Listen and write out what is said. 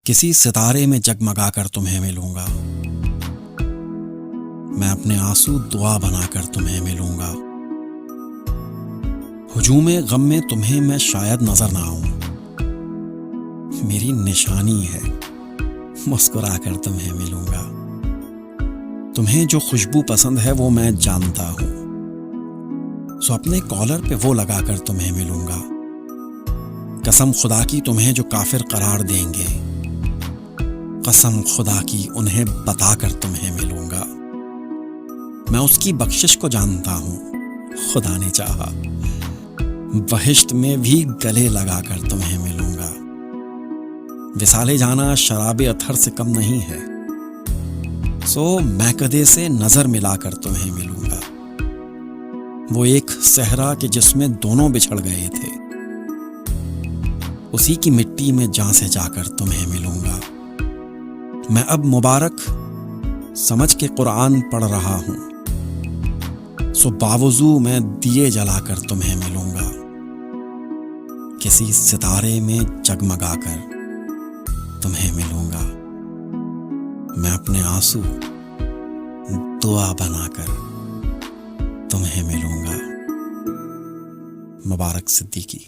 किसी सितारे में जगमगा कर तुम्हें मिलूंगा। मैं अपने आंसू दुआ बनाकर तुम्हें मिलूंगा। हुजूमे गम में तुम्हें मैं शायद नजर ना आऊं, मेरी निशानी है मुस्कुराकर तुम्हें मिलूंगा। तुम्हें जो खुशबू पसंद है वो मैं जानता हूं, सो अपने कॉलर पे वो लगाकर तुम्हें मिलूंगा। कसम खुदा की तुम्हें जो काफिर करार देंगे, कसम खुदा की उन्हें बताकर तुम्हें मिलूंगा। मैं उसकी बख्शिश को जानता हूं, खुदा ने चाहा बहिश्त में भी गले लगाकर तुम्हें मिलूंगा। विसाले जाना शराबे अथर से कम नहीं है, सो मैं कदे से नजर मिलाकर तुम्हें मिलूंगा। वो एक सहरा के जिसमें दोनों बिछड़ गए थे, उसी की मिट्टी में जान से जाकर तुम्हें मिलूंगा। मैं अब मुबारक समझ के कुरान पढ़ रहा हूं, सो बावजू मैं दिए जलाकर तुम्हें मिलूंगा। किसी सितारे में जगमगाकर तुम्हें मिलूंगा। मैं अपने आंसू दुआ बनाकर तुम्हें मिलूंगा। मुबारक सिद्दीकी।